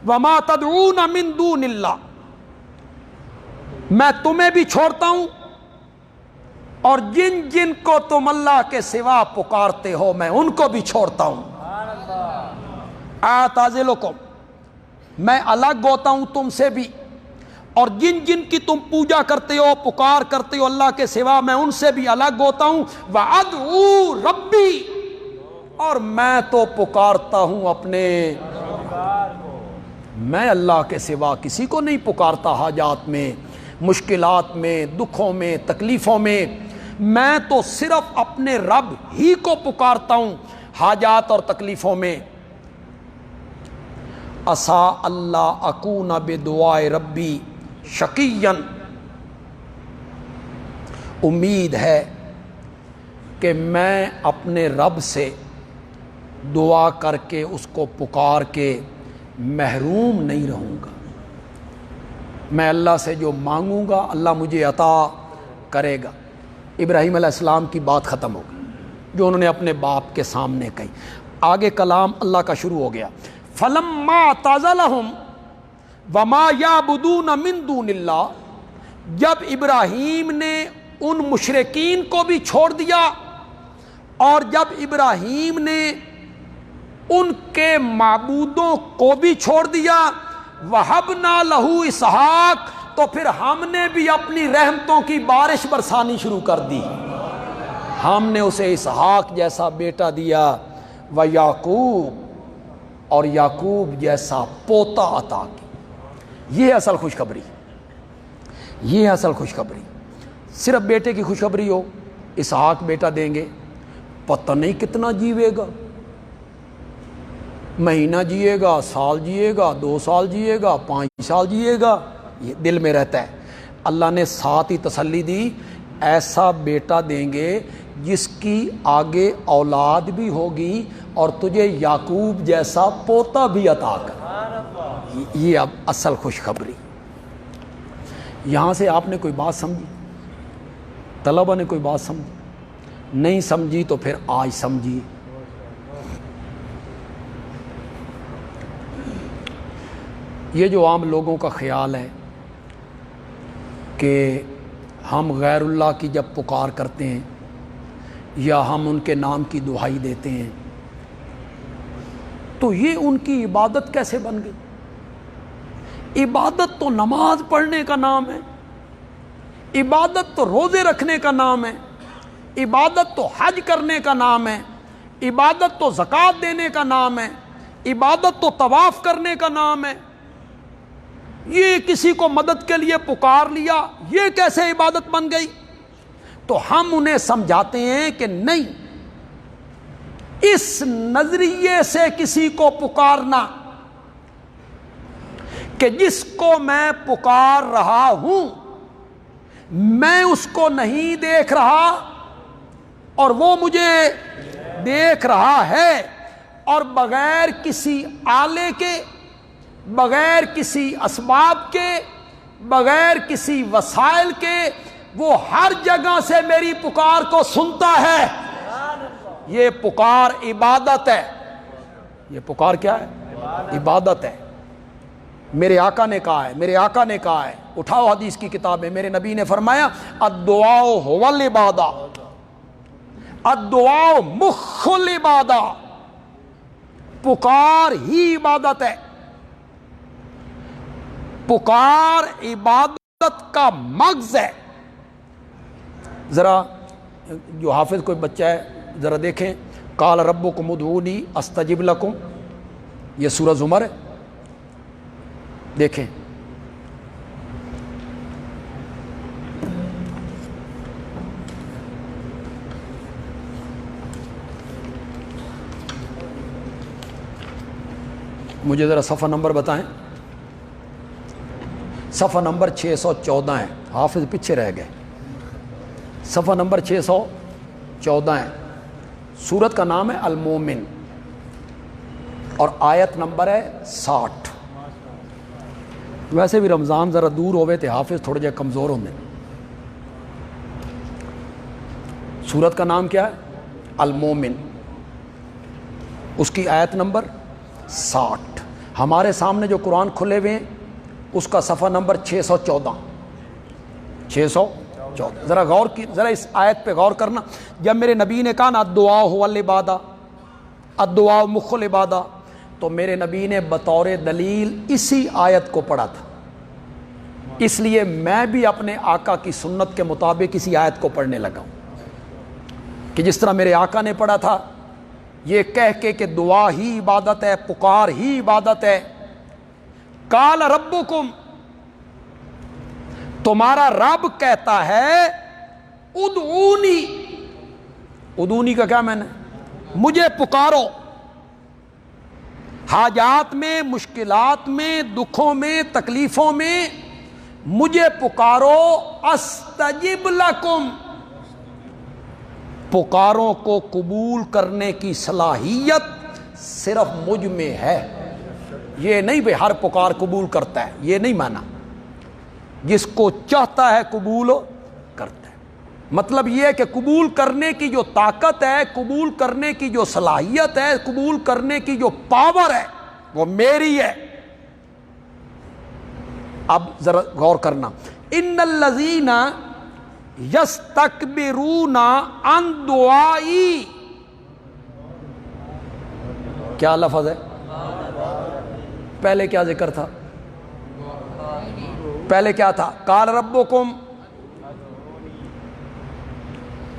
وَمَا تَدْعُونَ مِن دُونِ اللَّهِ، میں تمہیں بھی چھوڑتا ہوں اور جن جن کو تم اللہ کے سوا پکارتے ہو میں ان کو بھی چھوڑتا ہوں. اعتزلکم، میں الگ ہوتا ہوں تم سے بھی، اور جن جن کی تم پوجا کرتے ہو پکار کرتے ہو اللہ کے سوا میں ان سے بھی الگ ہوتا ہوں. وَأَدْعُو ربی، اور میں تو پکارتا ہوں اپنے، میں اللہ کے سوا کسی کو نہیں پکارتا حاجات میں، مشکلات میں، دکھوں میں، تکلیفوں میں. میں تو صرف اپنے رب ہی کو پکارتا ہوں حاجات اور تکلیفوں میں. عسیٰ اللہ اکون بدعائے ربی شقیًا، امید ہے کہ میں اپنے رب سے دعا کر کے اس کو پکار کے محروم نہیں رہوں گا. میں اللہ سے جو مانگوں گا اللہ مجھے عطا کرے گا. ابراہیم علیہ السلام کی بات ختم ہو گئی جو انہوں نے اپنے باپ کے سامنے کہی. آگے کلام اللہ کا شروع ہو گیا. فَلَمَّا اعْتَزَلَهُمْ وَمَا يَعْبُدُونَ مِن دُونِ اللَّهِ، جب ابراہیم نے ان مشرکین کو بھی چھوڑ دیا اور جب ابراہیم نے ان کے معبودوں کو بھی چھوڑ دیا، وَهَبْنَا لَهُ إِسْحَاقَ، تو پھر ہم نے بھی اپنی رحمتوں کی بارش برسانی شروع کر دی. ہم نے اسے اسحاق جیسا بیٹا دیا، وَيَعْقُوب، اور یعقوب جیسا پوتا عطا کی. یہ اصل خوشخبری، یہ اصل خوشخبری. صرف بیٹے کی خوشخبری ہو، اسحاق بیٹا دیں گے، پتہ نہیں کتنا جیوے گا، مہینہ جیے گا، سال جیے گا، 2 سال جیے گا، 5 سال جیے گا، یہ دل میں رہتا ہے. اللہ نے ساتھ ہی تسلی دی، ایسا بیٹا دیں گے جس کی آگے اولاد بھی ہوگی اور تجھے یعقوب جیسا پوتا بھی عطا کر. یہ اب اصل خوشخبری. یہاں سے آپ نے کوئی بات سمجھی؟ طلبہ نے کوئی بات سمجھی؟ نہیں سمجھی تو پھر آج سمجھی. یہ جو عام لوگوں کا خیال ہے کہ ہم غیر اللہ کی جب پکار کرتے ہیں یا ہم ان کے نام کی دہائی دیتے ہیں تو یہ ان کی عبادت کیسے بن گئی؟ عبادت تو نماز پڑھنے کا نام ہے، عبادت تو روزے رکھنے کا نام ہے، عبادت تو حج کرنے کا نام ہے، عبادت تو زکوٰۃ دینے کا نام ہے، عبادت تو طواف کرنے کا نام ہے. یہ کسی کو مدد کے لیے پکار لیا، یہ کیسے عبادت بن گئی؟ تو ہم انہیں سمجھاتے ہیں کہ نہیں، اس نظریے سے کسی کو پکارنا کہ جس کو میں پکار رہا ہوں میں اس کو نہیں دیکھ رہا اور وہ مجھے دیکھ رہا ہے، اور بغیر کسی آلے کے، بغیر کسی اسباب کے، بغیر کسی وسائل کے وہ ہر جگہ سے میری پکار کو سنتا ہے. یہ پکار عبادت ہے. یہ پکار کیا ہے؟ عبادت ہے. میرے آقا نے کہا ہے، میرے آقا نے کہا ہے، اٹھاؤ حدیث کی کتاب میں، میرے نبی نے فرمایا الدعاء هو العبادہ، الدعاء مخ العبادہ، پکار ہی عبادت ہے. پکار عبادت کا مغز ہے. ذرا جو حافظ کوئی بچہ ہے ذرا دیکھیں، قال ربکم ادعونی استجب لکم، یہ سورہ زمر ہے، دیکھیں. مجھے ذرا صفحہ نمبر بتائیں. صفحہ نمبر 614 ہے، حافظ پیچھے رہ گئے. صفحہ نمبر 614 ہے. سورت کا نام ہے المومن اور آیت نمبر ہے 60. ویسے بھی رمضان ذرا دور ہوئے تھے، حافظ تھوڑے جہے کمزور ہوندے. سورت کا نام کیا ہے؟ المومن. اس کی آیت نمبر 60. ہمارے سامنے جو قرآن کھلے ہوئے ہیں اس کا صفحہ نمبر 614. 14 ذرا اس آیت پہ غور کرنا. جب میرے نبی نے کہا نا الدعاء هو العبادہ، الدعاء مخ العبادہ، تو میرے نبی نے بطور دلیل اسی آیت کو پڑھا تھا. اس لیے میں بھی اپنے آقا کی سنت کے مطابق اسی آیت کو پڑھنے لگا ہوں کہ جس طرح میرے آقا نے پڑھا تھا، یہ کہہ کے کہ دعا ہی عبادت ہے، پکار ہی عبادت ہے. قال ربکم، تمہارا رب کہتا ہے ادعونی، ادعونی کا کیا میں نے، مجھے پکارو، حاجات میں، مشکلات میں، دکھوں میں، تکلیفوں میں مجھے پکارو. استجب لکم، پکاروں کو قبول کرنے کی صلاحیت صرف مجھ میں ہے. یہ نہیں بھئی ہر پکار قبول کرتا ہے، یہ نہیں مانا. جس کو چاہتا ہے قبول کرتا ہے. مطلب یہ ہے کہ قبول کرنے کی جو طاقت ہے، قبول کرنے کی جو صلاحیت ہے، قبول کرنے کی جو پاور ہے، وہ میری ہے. اب ذرا غور کرنا. ان الذین یستکبرون عن دعائی، کیا لفظ ہے؟ پہلے کیا ذکر تھا؟ پہلے کیا تھا؟ قال ربکم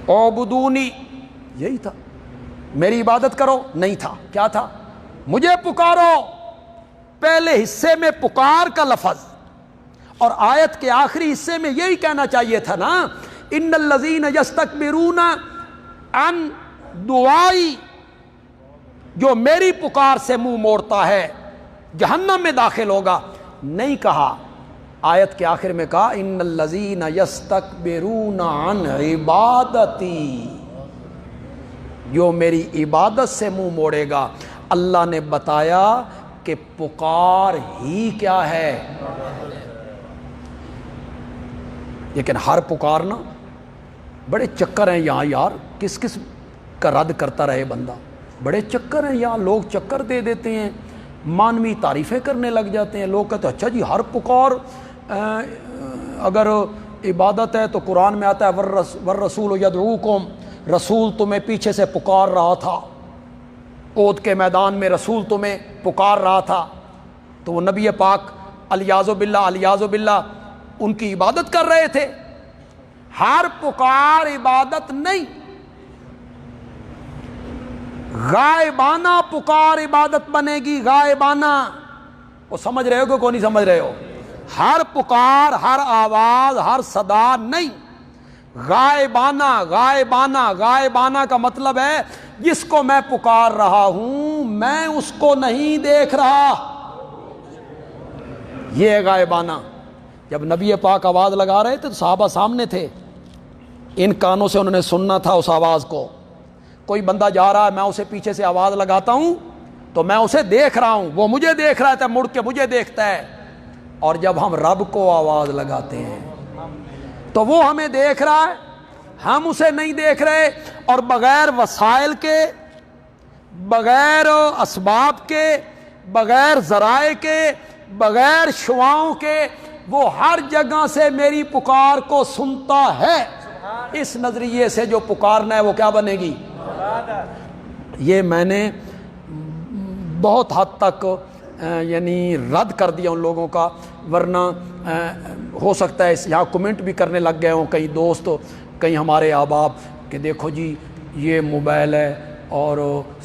اعبدونی، یہی تھا. میری عبادت کرو، نہیں تھا. کیا تھا؟ مجھے پکارو. پہلے حصے میں پکار کا لفظ، اور آیت کے آخری حصے میں یہی کہنا چاہیے تھا نا، ان الذین یستکبرون عن دعائی، جو میری پکار سے منہ موڑتا ہے جہنم میں داخل ہوگا. نہیں کہا، آیت کے آخر میں کہا ان الذین یستکبرون عن عبادتی، جو میری عبادت سے منہ موڑے گا. اللہ نے بتایا کہ پکار ہی کیا ہے. لیکن ہر پکارنا، بڑے چکر ہیں یہاں یار، کس کس کا رد کرتا رہے بندہ. بڑے چکر ہیں یہاں، لوگ چکر دے دیتے ہیں، مانوی تعریفیں کرنے لگ جاتے ہیں. لوگ کہتے ہیں اچھا جی ہر پکار اگر عبادت ہے تو قرآن میں آتا ہے والرسول یدعوکم، رسول تمہیں پیچھے سے پکار رہا تھا، اود کے میدان میں رسول تمہیں پکار رہا تھا. تو وہ نبی پاک الیاذ باللہ ان کی عبادت کر رہے تھے. ہر پکار عبادت نہیں، غائبانہ پکار عبادت بنے گی. غائبانہ، وہ سمجھ رہے ہو کہ نہیں سمجھ رہے ہو؟ ہر پکار، ہر آواز، ہر صدا نہیں، غائبانہ. غائبانہ کا مطلب ہے جس کو میں پکار رہا ہوں میں اس کو نہیں دیکھ رہا، یہ ہے غائبانہ. جب نبی پاک آواز لگا رہے تھے تو صحابہ سامنے تھے، ان کانوں سے انہوں نے سننا تھا اس آواز کو. کوئی بندہ جا رہا ہے، میں اسے پیچھے سے آواز لگاتا ہوں تو میں اسے دیکھ رہا ہوں، وہ مجھے دیکھ رہا ہے، مڑ کے مجھے دیکھتا ہے. اور جب ہم رب کو آواز لگاتے ہیں تو وہ ہمیں دیکھ رہا ہے، ہم اسے نہیں دیکھ رہے. اور بغیر وسائل کے، بغیر اسباب کے، بغیر ذرائع کے، بغیر شعاؤں کے وہ ہر جگہ سے میری پکار کو سنتا ہے. اس نظریے سے جو پکارنا ہے وہ کیا بنے گی؟ یہ میں نے بہت حد تک یعنی رد کر دیا ان لوگوں کا، ورنہ ہو سکتا ہے یہاں کمنٹ بھی کرنے لگ گئے ہوں کئی دوست، کئی ہمارے احباب کہ دیکھو جی یہ موبائل ہے اور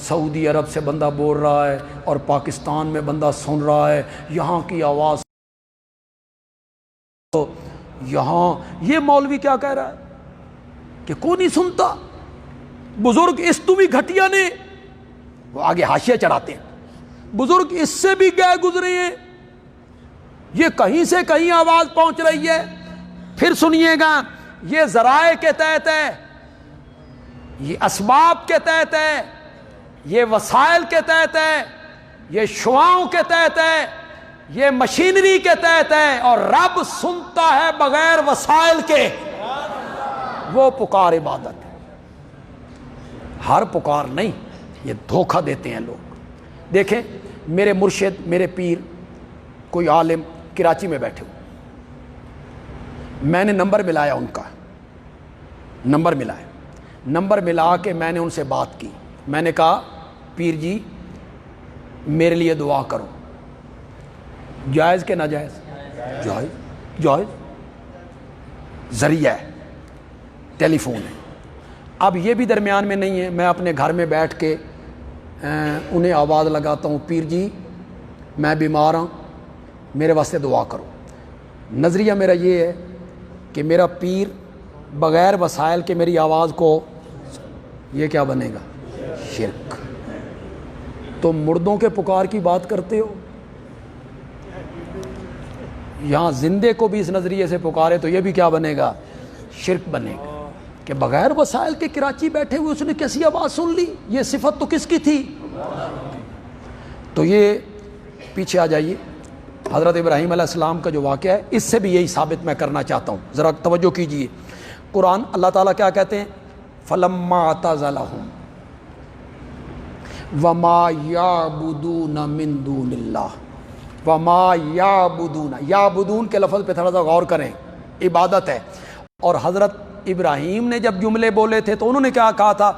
سعودی عرب سے بندہ بول رہا ہے اور پاکستان میں بندہ سن رہا ہے، یہاں کی آواز، یہاں یہ مولوی کیا کہہ رہا ہے کہ کوئی نہیں سنتا. بزرگ اس تو بھی گھٹیا نے، وہ آگے حاشیہ چڑھاتے ہیں، بزرگ اس سے بھی گئے گزرے ہیں، یہ کہیں سے کہیں آواز پہنچ رہی ہے. پھر سنیے گا، یہ ذرائع کے تحت ہے، یہ اسباب کے تحت ہے، یہ وسائل کے تحت ہے، یہ شعاؤں کے تحت ہے، یہ مشینری کے تحت ہے. اور رب سنتا ہے بغیر وسائل کے، وہ پکار عبادت ہے. ہر پکار نہیں، یہ دھوکہ دیتے ہیں لوگ. دیکھیں میرے مرشد، میرے پیر، کوئی عالم کراچی میں بیٹھے ہوئے، میں نے نمبر ملایا ان کا، نمبر ملا ہے. نمبر ملا کے میں نے ان سے بات کی. میں نے کہا پیر جی میرے لیے دعا کرو. جائز کہ ناجائز؟ جائز. جائز ذریعہ ہے, ٹیلی فون ہے. اب یہ بھی درمیان میں نہیں ہے, میں اپنے گھر میں بیٹھ کے انہیں آواز لگاتا ہوں پیر جی میں بیمار ہوں میرے واسطے دعا کرو. نظریہ میرا یہ ہے کہ میرا پیر بغیر وسائل کے میری آواز کو, یہ کیا بنے گا؟ شرک. تو مردوں کے پکار کی بات کرتے ہو, یہاں زندے کو بھی اس نظریے سے پکارے تو یہ بھی کیا بنے گا؟ شرک بنے گا. کہ بغیر وسائل کے کراچی بیٹھے ہوئے اس نے کیسی آواز سن لی؟ یہ صفت تو کس کی تھی؟ تو یہ پیچھے آ جائیے, حضرت ابراہیم علیہ السلام کا جو واقعہ ہے اس سے بھی یہی ثابت میں کرنا چاہتا ہوں, ذرا توجہ کیجیے. قرآن اللہ تعالیٰ کیا کہتے ہیں؟ فَلَمَّا اعْتَزَلَهُمْ وَمَا يَعْبُدُونَ مِن دُونِ اللَّهِ وَمَا يَعْبُدُونَ, يَعْبُدُون کے لفظ پہ تھوڑا سا غور کریں, عبادت ہے. اور حضرت ابراہیم نے جب جملے بولے تھے تو انہوں نے کیا کہا تھا؟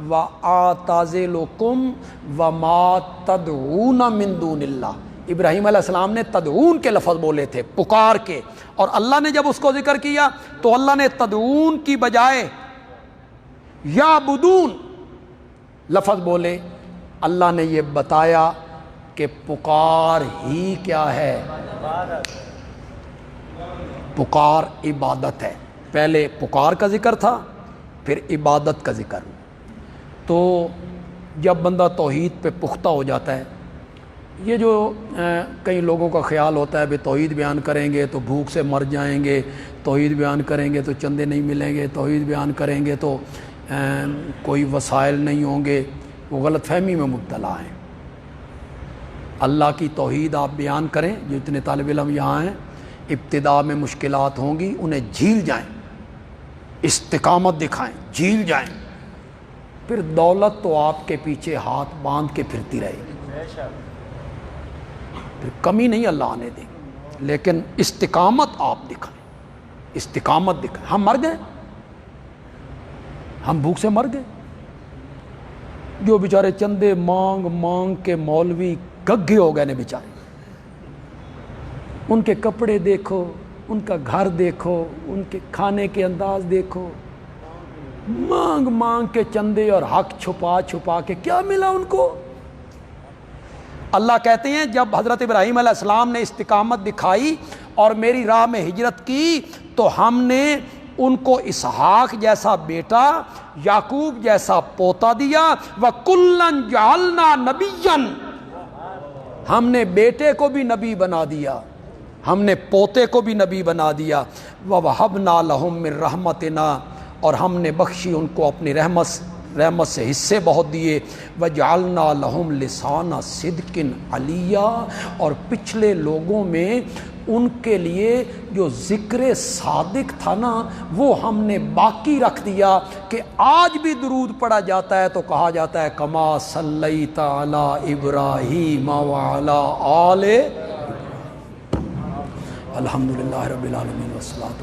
وَآتَزِلُكُمْ وَمَا تَدْعُونَ مِن دُونِ اللَّهِ. ابراہیم علیہ السلام نے تدعون کے لفظ بولے تھے, پکار کے, اور اللہ نے جب اس کو ذکر کیا تو اللہ نے تدعون کی بجائے یعبدون لفظ بولے. اللہ نے یہ بتایا کہ پکار ہی کیا ہے؟ پکار عبادت ہے. پہلے پکار کا ذکر تھا پھر عبادت کا ذکر. تو جب بندہ توحید پہ پختہ ہو جاتا ہے, یہ جو کئی لوگوں کا خیال ہوتا ہے بھی توحید بیان کریں گے تو بھوک سے مر جائیں گے, توحید بیان کریں گے تو چندے نہیں ملیں گے, توحید بیان کریں گے تو کوئی وسائل نہیں ہوں گے, وہ غلط فہمی میں مبتلا ہیں. اللہ کی توحید آپ بیان کریں, جو اتنے طالب علم یہاں ہیں, ابتدا میں مشکلات ہوں گی, انہیں جھیل جائیں, استقامت دکھائیں, جھیل جائیں, پھر دولت تو آپ کے پیچھے ہاتھ باندھ کے پھرتی رہے گی, پھر کمی نہیں اللہ آنے دیں گے. لیکن استقامت آپ دکھائیں, استقامت دکھائیں. ہم مر گئے, ہم بھوک سے مر گئے. جو بیچارے چندے مانگ مانگ کے مولوی گگے ہو گئے نے بیچارے, ان کے کپڑے دیکھو, ان کا گھر دیکھو, ان کے کھانے کے انداز دیکھو, مانگ مانگ کے چندے اور حق چھپا چھپا کے کیا ملا ان کو؟ اللہ کہتے ہیں جب حضرت ابراہیم علیہ السلام نے استقامت دکھائی اور میری راہ میں ہجرت کی تو ہم نے ان کو اسحاق جیسا بیٹا, یعقوب جیسا پوتا دیا. وَكُلًّا جَعَلْنَا نَبِيًّا, ہم نے بیٹے کو بھی نبی بنا دیا, ہم نے پوتے کو بھی نبی بنا دیا. وَوَهَبْنَا لَهُم مِّن رَحْمَتِنَا, اور ہم نے بخشی ان کو اپنی رحمت سے حصے بہت دیے. وَجَعَلْنَا لَهُمْ لِسَانَ صِدْقٍ عَلِيًّا, اور پچھلے لوگوں میں ان کے لیے جو ذکر صادق تھا نا وہ ہم نے باقی رکھ دیا, کہ آج بھی درود پڑھا جاتا ہے تو کہا جاتا ہے کما صلیت علی ابراہیم وعلی آل. الحمدللہ رب العالمین والصلاۃ